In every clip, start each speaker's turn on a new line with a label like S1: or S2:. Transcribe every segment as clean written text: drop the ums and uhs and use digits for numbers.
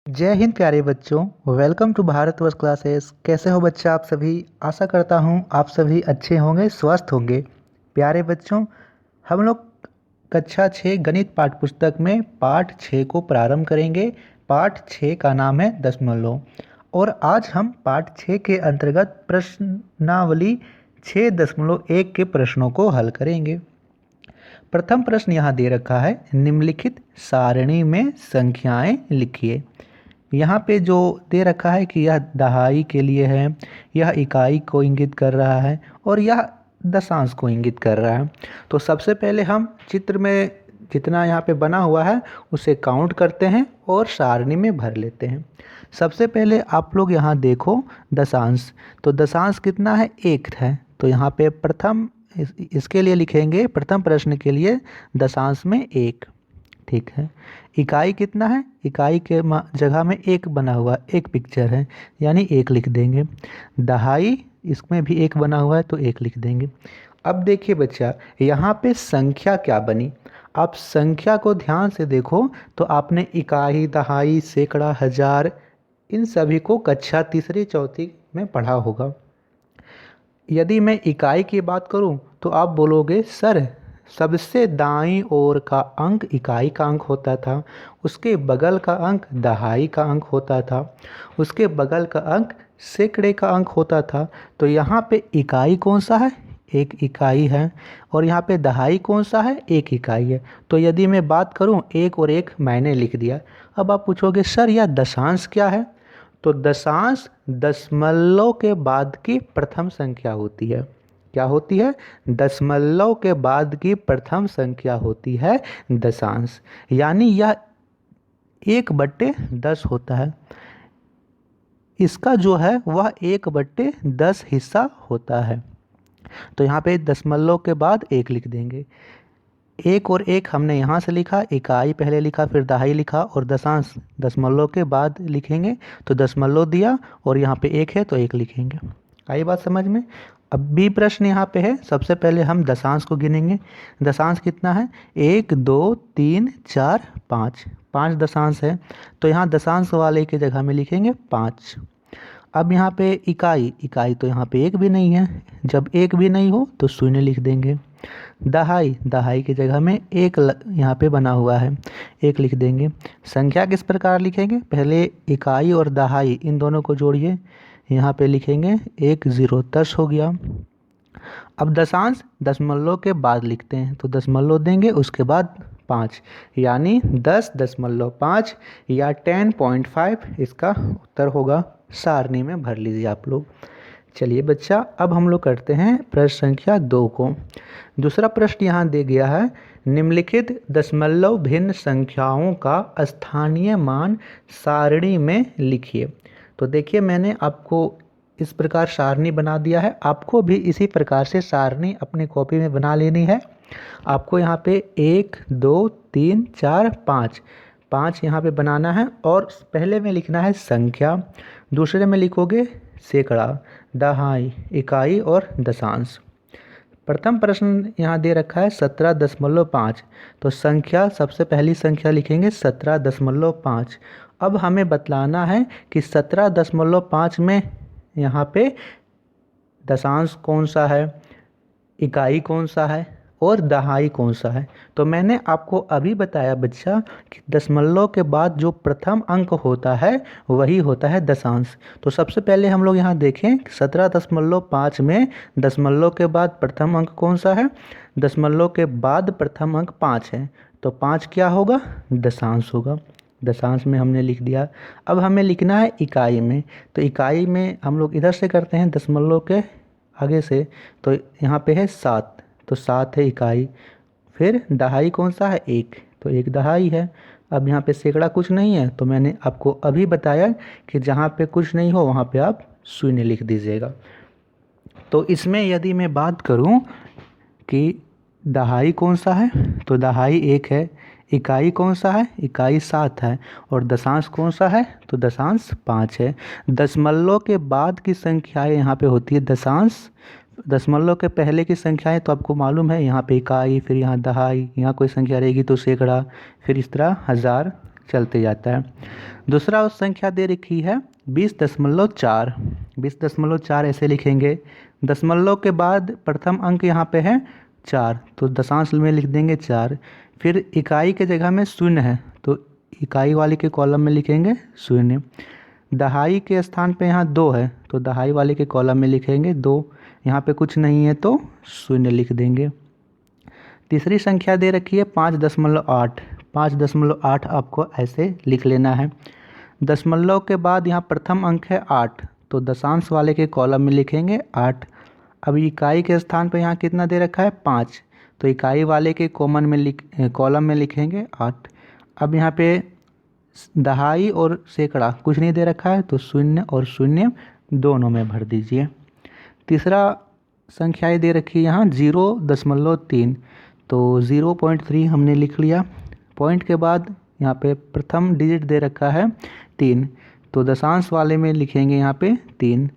S1: जय हिंद प्यारे बच्चों। Welcome to Bharatvarsh classes. कैसे हो बच्चा आप सभी? आशा करता हूँ आप सभी अच्छे होंगे, स्वस्थ होंगे। प्यारे बच्चों, हम लोग कक्षा 6 गणित पाठ्य पुस्तक में पाठ 6 को प्रारंभ करेंगे। पाठ 6 का नाम है दशमलव, और आज हम पाठ 6 के अंतर्गत प्रश्नावली 6.1 के प्रश्नों को हल करेंगे। प्रथम प्रश्न यहाँ दे रखा है, निम्नलिखित सारणी में संख्याएं लिखिए। यहाँ पे जो दे रखा है कि यह दहाई के लिए है, यह इकाई को इंगित कर रहा है और यह दशांश को इंगित कर रहा है। तो सबसे पहले हम चित्र में जितना यहाँ पे बना हुआ है उसे काउंट करते हैं और सारणी में भर लेते हैं। सबसे पहले आप लोग यहाँ देखो दशांश। तो दशांश कितना है? 1 है। तो यहाँ पे प्रथम इसके लिए लिखेंगे, प्रथम प्रश्न के लिए दशांश में 1। ठीक है। इकाई कितना है? इकाई के जगह में 1 बना हुआ, एक पिक्चर है, यानी 1 लिख देंगे। दहाई, इसमें भी 1 बना हुआ है तो 1 लिख देंगे। अब देखिए बच्चा, यहाँ पे संख्या क्या बनी। आप संख्या को ध्यान से देखो तो आपने इकाई, दहाई, सैकड़ा, हजार, इन सभी को कक्षा तीसरी चौथी में पढ़ा होगा। यदि मैं इकाई की बात करूं तो आप बोलोगे सर सबसे दाईं ओर का अंक इकाई का अंक होता था, उसके बगल का अंक दहाई का अंक होता था, उसके बगल का अंक सैकड़े का अंक होता था। तो यहाँ पे इकाई कौन सा है? 1 इकाई है। और यहाँ पे दहाई कौन सा है? 1 इकाई है। तो यदि मैं बात करूँ 1 और 1 मैंने लिख दिया। अब आप पूछोगे सर यह दशांश क्या है? तो दशांश दशमलव के बाद की प्रथम संख्या होती है। क्या होती है? दशमलव के बाद की प्रथम संख्या होती है दशांश। यानी यह 1/10 होता है। इसका जो है वह 1/10 हिस्सा होता है। तो यहाँ पे दशमलव के बाद 1 लिख देंगे। 1 और 1 हमने यहाँ से लिखा, इकाई पहले लिखा, फिर दहाई लिखा, और दशांश दशमलव के बाद लिखेंगे तो दशमलव दिया, और यहाँ पे 1 है तो 1 लिखेंगे। आई बात समझ में? अब बी प्रश्न यहाँ पे है। सबसे पहले हम दशांश को गिनेंगे। दशांश कितना है? 1 2 3 4 5, 5 दशांश है। तो यहाँ दशांश वाले की जगह में लिखेंगे 5। अब यहाँ पे इकाई, इकाई तो यहाँ पे 1 भी नहीं है। जब 1 भी नहीं हो तो शून्य लिख देंगे। दहाई, दहाई की जगह में 1 यहाँ पे बना हुआ है, 1 लिख देंगे। संख्या किस प्रकार लिखेंगे? पहले इकाई और दहाई इन दोनों को जोड़िए, यहाँ पे लिखेंगे 1 0, 10 हो गया। अब दशांश दशमलव के बाद लिखते हैं, तो दशमलव देंगे, उसके बाद 5, यानी 10.5 या 10.5 इसका उत्तर होगा। सारणी में भर लीजिए आप लोग। चलिए बच्चा, अब हम लोग करते हैं प्रश्न संख्या 2 को। दूसरा प्रश्न यहाँ दे गया है, निम्नलिखित दशमलव भिन्न संख्याओं का स्थानीय मान सारणी में लिखिए। तो देखिए मैंने आपको इस प्रकार सारणी बना दिया है। आपको भी इसी प्रकार से सारणी अपनी कॉपी में बना लेनी है। आपको यहाँ पे 1 2 3 4 5, 5 यहाँ पे बनाना है, और पहले में लिखना है संख्या, दूसरे में लिखोगे सैकड़ा, दहाई, इकाई और दशांश। प्रथम प्रश्न यहाँ दे रखा है 17.5। तो संख्या, सबसे पहली संख्या लिखेंगे 17.5। अब हमें बतलाना है कि 17.5 में यहाँ पे दशांश कौन सा है, इकाई कौन सा है और दहाई कौन सा है। तो मैंने आपको अभी बताया बच्चा कि दशमलव के बाद जो प्रथम अंक होता है वही होता है दशांश। तो सबसे पहले हम लोग यहाँ देखें 17.5 में दशमलव के बाद प्रथम अंक कौन सा है? दशमलव के बाद प्रथम अंक 5 है, तो 5 क्या होगा? दशांश होगा। दशांश में हमने लिख दिया। अब हमें लिखना है इकाई में। तो इकाई में हम लोग इधर से करते हैं दशमलव के आगे से, तो यहाँ पे है 7, तो 7 है इकाई। फिर दहाई कौन सा है? 1, तो 1 दहाई है। अब यहाँ पे सैकड़ा कुछ नहीं है, तो मैंने आपको अभी बताया कि जहाँ पे कुछ नहीं हो वहाँ पे आप शून्य लिख दीजिएगा। तो इसमें यदि मैं बात करूँ कि दहाई कौन सा है, तो दहाई 1 है। इकाई कौन सा है? इकाई 7 है। और दशांश कौन सा है? तो दशांश 5 है। दशमलव के बाद की संख्याएं यहाँ पे होती है दशांश। दशमलव के पहले की संख्याएं तो आपको मालूम है, यहाँ पे इकाई, फिर यहाँ दहाई, यहाँ कोई संख्या रहेगी तो सैकड़ा, फिर इस तरह हजार, चलते जाता है। दूसरा संख्या दे रखी है 20.4। 20.4 ऐसे लिखेंगे। दशमलव के बाद प्रथम अंक यहाँ पे है 4, तो दशांश में लिख देंगे 4। फिर इकाई के जगह में शून्य है, तो इकाई वाले के कॉलम में लिखेंगे शून्य। दहाई के स्थान पे यहाँ 2 है, तो दहाई वाले के कॉलम में लिखेंगे 2। यहाँ पे कुछ नहीं है तो शून्य लिख देंगे। तीसरी संख्या दे रखी है 5.8। 5.8 आपको ऐसे लिख लेना है। दशमलव के बाद यहाँ प्रथम अंक है 8, तो दशांश वाले के कॉलम में लिखेंगे 8। अब इकाई के स्थान पर यहाँ कितना दे रखा है 5, तो इकाई वाले के कॉलम में लिखेंगे 8। अब यहाँ पे दहाई और सैकड़ा कुछ नहीं दे रखा है, तो शून्य और शून्य दोनों में भर दीजिए। तीसरा संख्याएँ दे रखी है यहाँ 0.3, तो 0.3 हमने लिख लिया। पॉइंट के बाद यहाँ पे प्रथम डिजिट दे रखा है 3, तो दशांश वाले में लिखेंगे यहाँ पे 3।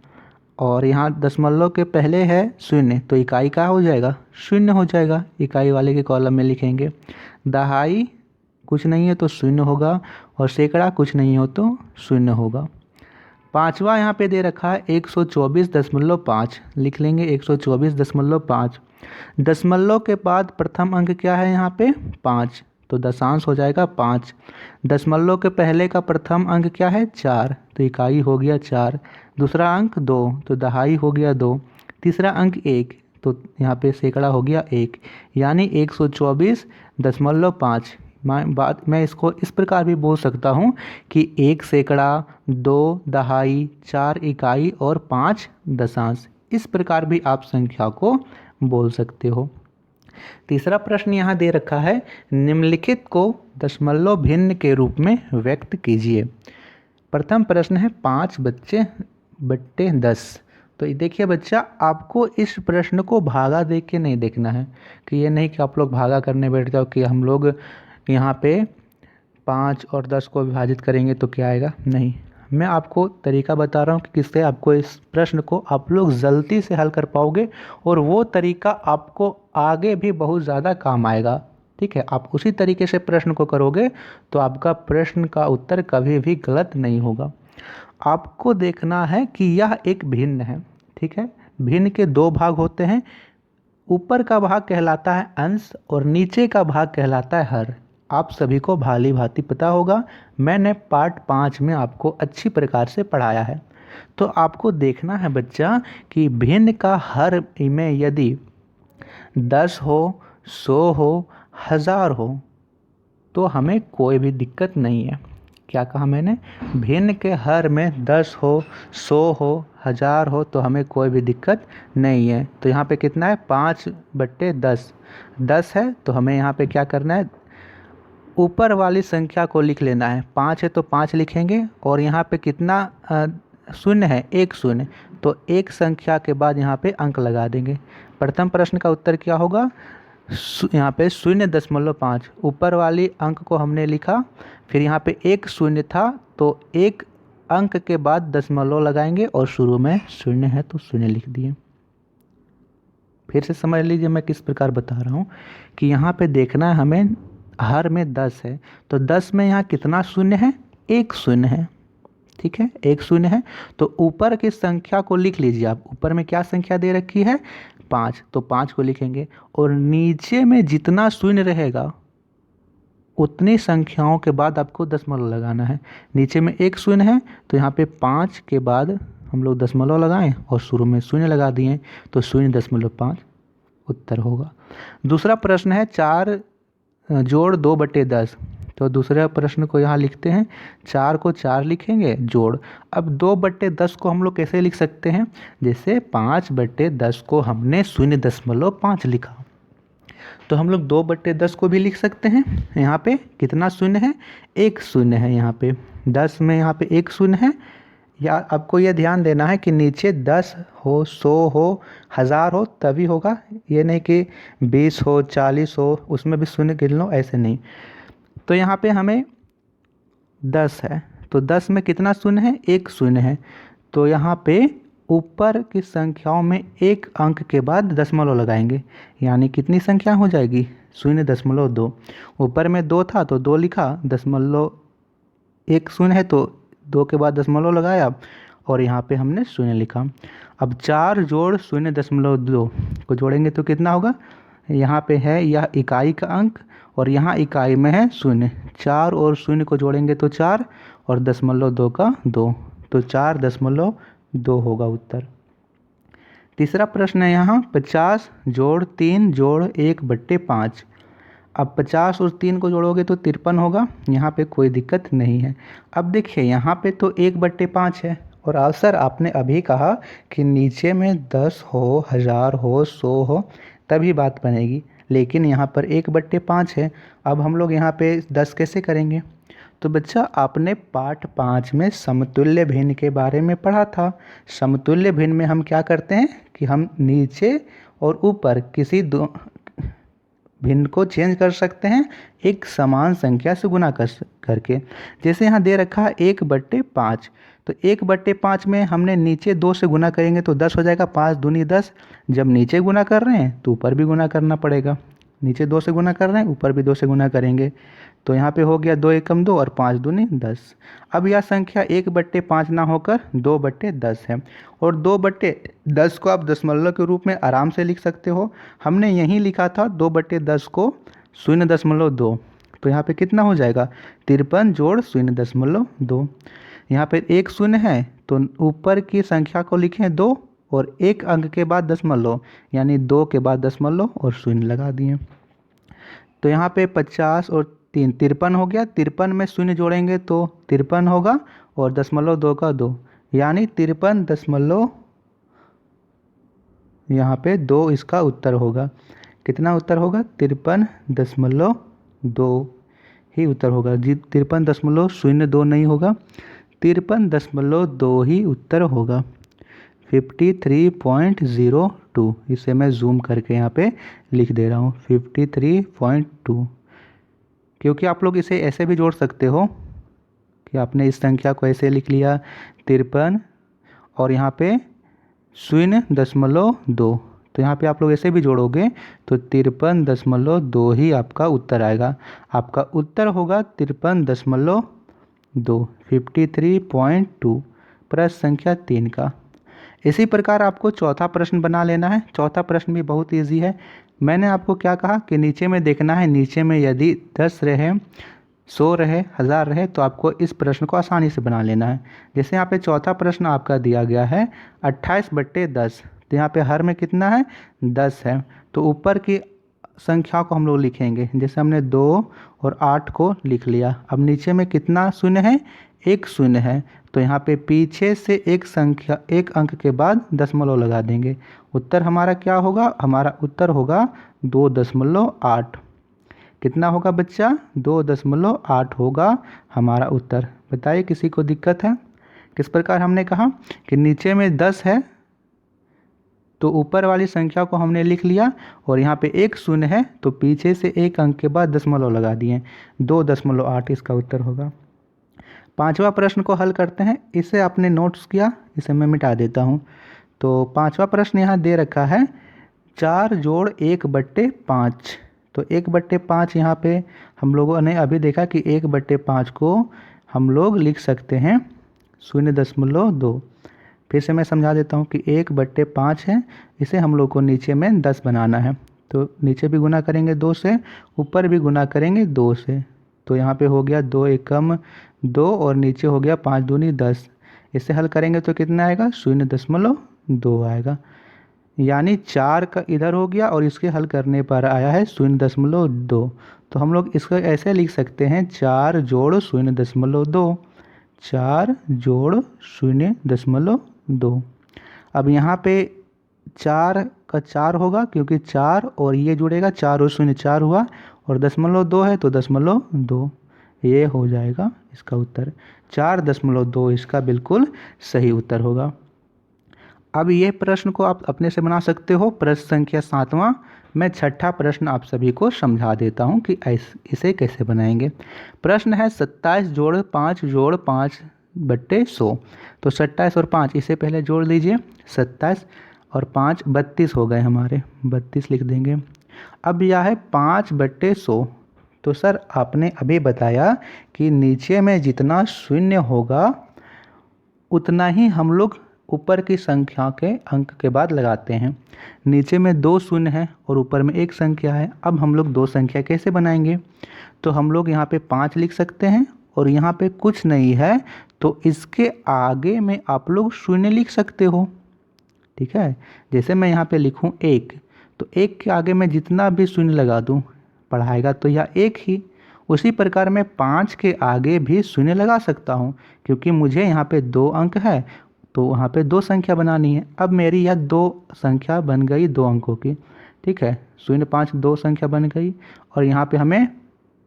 S1: और यहाँ दशमलव के पहले है शून्य, तो इकाई का हो जाएगा शून्य हो जाएगा, इकाई वाले के कॉलम में लिखेंगे। दहाई कुछ नहीं है तो शून्य होगा, और सैकड़ा कुछ नहीं हो तो शून्य होगा। पांचवा यहाँ पे दे रखा है 124.5, लिख लेंगे 124.5। दशमलव के बाद प्रथम अंक क्या है यहाँ पे 5, तो दशांश हो जाएगा 5। दशमलव के पहले का प्रथम अंक क्या है 4, तो इकाई हो गया 4। दूसरा अंक 2, तो दहाई हो गया 2। तीसरा अंक 1, तो यहाँ पे सैकड़ा हो गया 1, यानी 124.5। मैं इसको इस प्रकार भी बोल सकता हूँ कि 1 सैकड़ा, 2 दहाई, 4 इकाई और 5 दशांश। इस प्रकार भी आप संख्या को बोल सकते हो। तीसरा प्रश्न यहाँ दे रखा है निम्नलिखित को दशमलव भिन्न के रूप में व्यक्त कीजिए। प्रथम प्रश्न है 5/10। तो देखिए बच्चा, आपको इस प्रश्न को भागा देख के नहीं देखना है, कि ये नहीं कि आप लोग भागा करने बैठ जाओ कि हम लोग यहाँ पे 5 और 10 को विभाजित करेंगे तो क्या आएगा। नहीं, मैं आपको तरीका बता रहा हूँ कि किससे आपको इस प्रश्न को आप लोग जल्दी से हल कर पाओगे, और वो तरीका आपको आगे भी बहुत ज़्यादा काम आएगा। ठीक है, आप उसी तरीके से प्रश्न को करोगे तो आपका प्रश्न का उत्तर कभी भी गलत नहीं होगा। आपको देखना है कि यह एक भिन्न है। ठीक है, भिन्न के 2 भाग होते हैं, ऊपर का भाग कहलाता है अंश और नीचे का भाग कहलाता है हर। आप सभी को भाली भांति पता होगा, मैंने पार्ट 5 में आपको अच्छी प्रकार से पढ़ाया है। तो आपको देखना है बच्चा कि भिन्न का हर में यदि 10 हो, 100 हो, 1000 हो तो हमें कोई भी दिक्कत नहीं है। क्या कहा मैंने? भिन्न के हर में 10 हो, 100 हो, 1000 हो तो हमें कोई भी दिक्कत नहीं है। तो यहाँ पे कितना है 5/10। 10 है तो हमें यहाँ पे क्या करना है, ऊपर वाली संख्या को लिख लेना है। 5 है तो 5 लिखेंगे, और यहाँ पे कितना शून्य है, 1 शून्य, तो एक संख्या के बाद यहाँ पे अंक लगा देंगे। प्रथम प्रश्न का उत्तर क्या होगा, यहाँ पे 0.5। ऊपर वाली अंक को हमने लिखा, फिर यहाँ पे 1 शून्य था तो 1 अंक के बाद दशमलव लगाएंगे, और शुरू में शून्य है तो शून्य लिख दिए। फिर से समझ लीजिए मैं किस प्रकार बता रहा हूँ कि यहाँ पे देखना है हमें, हर में 10 है तो 10 में यहाँ कितना शून्य है, 1 शून्य है। ठीक है, 1 शून्य है, तो ऊपर की संख्या को लिख लीजिए आप। ऊपर में क्या संख्या दे रखी है 5, तो 5 को लिखेंगे, और नीचे में जितना शून्य रहेगा उतनी संख्याओं के बाद आपको दशमलव लगाना है। नीचे में 1 शून्य है तो यहाँ पे 5 के बाद हम लोग दशमलव लगाएं और शुरू में शून्य लगा दिए, तो 0.5 उत्तर होगा। दूसरा प्रश्न है 4 जोड़ 2/10। तो दूसरे प्रश्न को यहाँ लिखते हैं, 4 को 4 लिखेंगे जोड़। अब 2/10 को हम लोग कैसे लिख सकते हैं, जैसे 5/10 को हमने 0.5 लिखा, तो हम लोग 2/10 को भी लिख सकते हैं। यहाँ पे कितना शून्य है, 1 शून्य है। यहाँ पे 10 में यहाँ पे 1 शून्य है। या आपको यह ध्यान देना है कि नीचे 10 हो, 100 हो, 1000 हो तभी होगा, ये नहीं कि 20 हो, 40 हो उसमें भी शून्य गिन लो, ऐसे नहीं। तो यहाँ पे हमें 10 है तो 10 में कितना शून्य है, 1 शून्य है। तो यहाँ पे ऊपर की संख्याओं में 1 अंक के बाद दशमलव लगाएंगे, यानी कितनी संख्या हो जाएगी 0.2। ऊपर में 2 था तो 2 लिखा, दशमलव एक शून्य है तो 2 के बाद दशमलव लगाया और यहाँ पे हमने शून्य लिखा। अब 4 जोड़ 0.2 को जोड़ेंगे तो कितना होगा, यहाँ पे है यह इकाई का अंक और यहाँ इकाई में है शून्य। 4 और शून्य को जोड़ेंगे तो 4 और 0.2 का 2, तो 4.2 होगा उत्तर। तीसरा प्रश्न है यहाँ 50 जोड़ 3 जोड़ 1/5। अब 50 और 3 को जोड़ोगे तो 53 होगा, यहाँ पे कोई दिक्कत नहीं है। अब देखिए यहाँ पे तो 1/5 है और सर आपने अभी कहा कि नीचे में 10 हो, 1000 हो, 100 हो तभी बात बनेगी, लेकिन यहाँ पर 1/5 है। अब हम लोग यहाँ पे 10 कैसे करेंगे? तो बच्चा आपने पाठ 5 में समतुल्य भिन्न के बारे में पढ़ा था। समतुल्य भिन्न में हम क्या करते हैं कि हम नीचे और ऊपर किसी दो भिन्न को चेंज कर सकते हैं एक समान संख्या से गुना करके। जैसे यहाँ दे रखा है 1/5, तो 1/5 में हमने नीचे 2 से गुना करेंगे तो 10 हो जाएगा, 5 दूनी 10। जब नीचे गुना कर रहे हैं तो ऊपर भी गुना करना पड़ेगा, नीचे 2 से गुना कर रहे हैं ऊपर भी 2 से गुना करेंगे, तो यहाँ पे हो गया 2 एकम 2 और 5 दूनी 10। अब यह संख्या 1/5 ना होकर 2/10 है और 2/10 को आप दशमलव के रूप में आराम से लिख सकते हो। हमने यहीं लिखा था 2/10 को 0.2, तो यहाँ पे कितना हो जाएगा 53 जोड़ 0.2। यहाँ पे एक शून्य है तो ऊपर की संख्या को लिखें 2 और एक अंक के बाद दशमलव, यानी 2 के बाद दशमलव और शून्य लगा दिए। तो यहाँ पे 50 और 3 53 हो गया, 53 में शून्य जोड़ेंगे तो 53 होगा और 0.2 का 2, यानी 53 यहाँ पे 2 इसका उत्तर होगा। कितना उत्तर होगा? 53.2 ही उत्तर होगा जी, 53.02 नहीं होगा, 53.2 ही उत्तर होगा। 53.02, इसे मैं जूम करके यहाँ पे लिख दे रहा हूँ 53.2, क्योंकि आप लोग इसे ऐसे भी जोड़ सकते हो कि आपने इस संख्या को ऐसे लिख लिया 53 और यहाँ पे 0.2, तो यहाँ पे आप लोग ऐसे भी जोड़ोगे तो 53.2 ही आपका उत्तर आएगा। आपका उत्तर होगा 53.2, 53.2 प्रश्न संख्या 3 का। इसी प्रकार आपको चौथा प्रश्न बना लेना है। चौथा प्रश्न भी बहुत इजी है। मैंने आपको क्या कहा कि नीचे में देखना है, नीचे में यदि 10 रहे, 100 रहे, 1000 रहे तो आपको इस प्रश्न को आसानी से बना लेना है। जैसे यहाँ पे चौथा प्रश्न आपका दिया गया है 28/10, तो यहाँ पे हर में कितना है 10 है, तो ऊपर की संख्या को हम लोग लिखेंगे। जैसे हमने 2 और 8 को लिख लिया। अब नीचे में कितना शून्य है? एक शून्य है, तो यहाँ पे पीछे से एक संख्या, एक अंक के बाद दशमलव लगा देंगे। उत्तर हमारा क्या होगा? हमारा उत्तर होगा 2.8। कितना होगा बच्चा? 2.8 होगा हमारा उत्तर। बताइए किसी को दिक्कत है? किस प्रकार हमने कहा कि नीचे में 10 है तो ऊपर वाली संख्या को हमने लिख लिया और यहाँ पे एक शून्य है तो पीछे से एक अंक के बाद दशमलव लगा दिए, 2.8 इसका उत्तर होगा। पांचवा प्रश्न को हल करते हैं। इसे आपने नोट्स किया, इसे मैं मिटा देता हूँ। तो पांचवा प्रश्न यहाँ दे रखा है 4 जोड़ 1/5। तो 1/5 यहाँ पे हम लोगों ने अभी देखा कि 1/5 को हम लोग लिख सकते हैं 0.2। फिर से मैं समझा देता हूँ कि 1/5 है, इसे हम लोग को नीचे में 10 बनाना है, तो नीचे भी गुना करेंगे 2 से, ऊपर भी गुना करेंगे 2 से, तो यहाँ पे हो गया 2 एकम 2 और नीचे हो गया 5 दूनी 10। इसे हल करेंगे तो कितना आएगा? 0.2 आएगा, यानी 4 का इधर हो गया और इसके हल करने पर आया है 0.2। तो हम लोग इसको ऐसे लिख सकते हैं 4 जोड़ 0.2, 4 जोड़ 0.2। अब यहाँ पे 4 का 4 होगा क्योंकि 4 और ये जुड़ेगा, 4 और 0 4 हुआ और 0.2 है तो 0.2, ये हो जाएगा इसका उत्तर। 4.2 इसका बिल्कुल सही उत्तर होगा। अब ये प्रश्न को आप अपने से बना सकते हो। प्रश्न संख्या 7वां। मैं छठा प्रश्न आप सभी को समझा देता हूँ कि इसे कैसे बनाएंगे। प्रश्न है 27 जोड़ 5 जोड़ 5/100। तो 27 और 5 इसे पहले जोड़ लीजिए, 27 और 5 32 हो गए हमारे, 32 लिख देंगे। अब यह है 5/100, तो सर आपने अभी बताया कि नीचे में जितना शून्य होगा उतना ही हम लोग ऊपर की संख्या के अंक के बाद लगाते हैं। नीचे में 2 शून्य है और ऊपर में एक संख्या है। अब हम लोग 2 संख्या कैसे बनाएंगे? तो हम लोग यहाँ पे 5 लिख सकते हैं और यहाँ पे कुछ नहीं है तो इसके आगे में आप लोग शून्य लिख सकते हो। ठीक है, जैसे मैं यहाँ पे लिखूँ 1, तो 1 के आगे मैं जितना भी शून्य लगा दूँ पढ़ाएगा तो यह 1 ही। उसी प्रकार मैं 5 के आगे भी शून्य लगा सकता हूँ क्योंकि मुझे यहाँ पे 2 अंक है तो वहाँ पे 2 संख्या बनानी है। अब मेरी यह 2 संख्या बन गई 2 अंकों की। ठीक है, 0, 5 2 संख्या बन गई और यहाँ पे हमें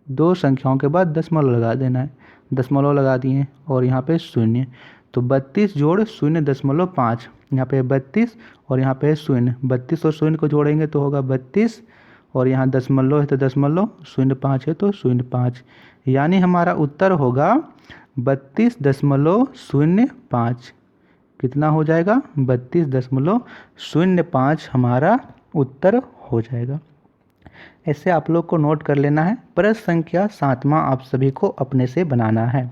S1: 2 संख्याओं के बाद दशमलव लगा देना है। दशमलव लगा दिए और यहाँ पे शून्य, तो 32 जोड़ 0.5, यहाँ पे 32 और यहाँ पे 0, 32 और 0 को जोड़ेंगे तो होगा 32 और यहाँ दशमलव है तो दशमलव, 0.5 है तो 0.5, यानी हमारा उत्तर होगा 32.05। कितना हो जाएगा? 32.05 हमारा उत्तर हो जाएगा। ऐसे आप लोग को नोट कर लेना है। प्रश्न संख्या 7वां आप सभी को अपने से बनाना है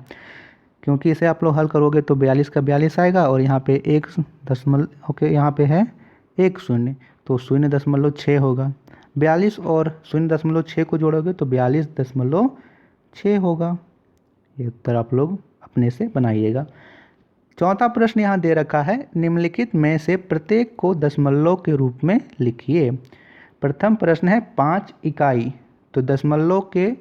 S1: क्योंकि इसे आप लोग हल करोगे तो 42 का 42 आएगा और यहाँ पे 1 दशमलव ओके यहाँ पे है 1 शून्य तो 0.6 होगा। 42 और 0.6 को जोड़ोगे तो 42.6 होगा। ये उत्तर आप लोग अपने से बनाइएगा। चौथा प्रश्न यहाँ दे रखा है, निम्नलिखित में से प्रत्येक को दशमलव के रूप में लिखिए। प्रथम प्रश्न है 5 इकाई, तो दशमलव के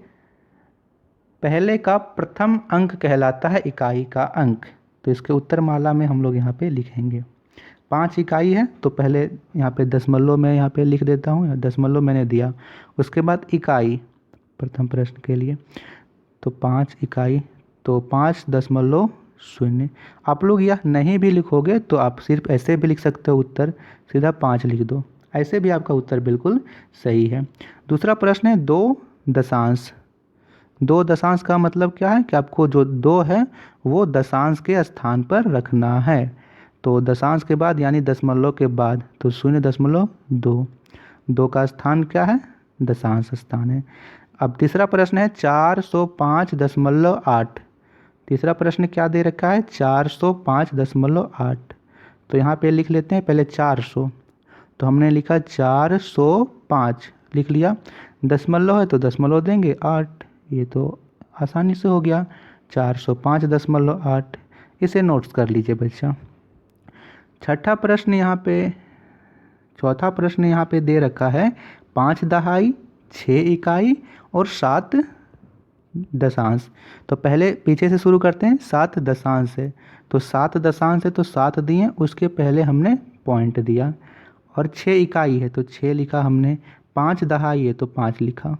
S1: पहले का प्रथम अंक कहलाता है इकाई का अंक, तो इसके उत्तर माला में हम लोग यहाँ पे लिखेंगे। 5 इकाई है तो पहले यहाँ पे दशमलव मैं यहाँ पे लिख देता हूँ, दशमलव मैंने दिया। उसके बाद इकाई प्रथम प्रश्न के लिए तो 5 इकाई तो 5.0। आप लोग यह नहीं भी लिखोगे तो आप सिर्फ ऐसे भी लिख सकते हो, उत्तर सीधा 5 लिख दो, ऐसे भी आपका उत्तर बिल्कुल सही है। दूसरा प्रश्न है 2 दशांश। 2 दशांश का मतलब क्या है कि आपको जो 2 है वो दशांश के स्थान पर रखना है, तो दशांश के बाद यानी दशमलव के बाद तो 0.2। 2 का स्थान क्या है? दशांश स्थान है। अब तीसरा प्रश्न है 405.8। तीसरा प्रश्न क्या दे रखा है? 405.8। तो यहाँ पे लिख लेते हैं पहले 400, तो हमने लिखा 405 लिख लिया। दशमलव है तो दशमलव देंगे 8, ये तो आसानी से हो गया 405.8। इसे नोट्स कर लीजिए बच्चा। चौथा प्रश्न यहाँ पे दे रखा है 5 दहाई, 6 इकाई और 7 दशांश। तो पहले पीछे से शुरू करते हैं, 7 दशांश है तो 7 दशांश है तो 7 दिए, उसके पहले हमने पॉइंट दिया। और 6 इकाई है तो 6 लिखा हमने, 5 दहाई है तो 5 लिखा,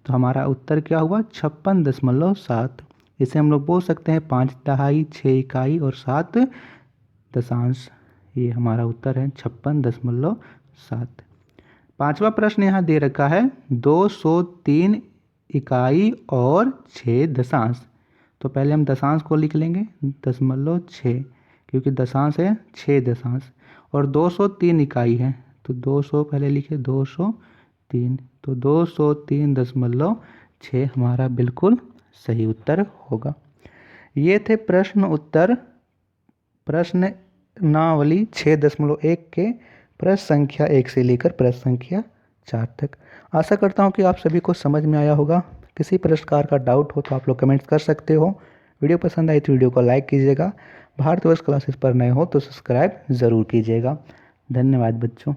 S1: तो हमारा उत्तर क्या हुआ? 56.7। इसे हम लोग बोल सकते हैं 5 दहाई, 6 इकाई और 7 दशांश। ये हमारा उत्तर है 56.7। पांचवा प्रश्न यहाँ दे रखा है 203 इकाई और 6 दशांश। तो पहले हम दशांश को लिख लेंगे 0.6 क्योंकि दशांश है 6 दशांश, और 203 इकाई है तो 200 पहले लिखे 203, तो 203.6 हमारा बिल्कुल सही उत्तर होगा। ये थे प्रश्न उत्तर प्रश्नावली 6.1 के प्रश्न संख्या 1 से लेकर प्रश्न संख्या 4 तक। आशा करता हूँ कि आप सभी को समझ में आया होगा। किसी प्रकार का डाउट हो तो आप लोग कमेंट्स कर सकते हो। वीडियो पसंद आई तो वीडियो को लाइक कीजिएगा। भारतवर्ष क्लासेस पर नए हो तो सब्सक्राइब ज़रूर कीजिएगा। धन्यवाद बच्चों।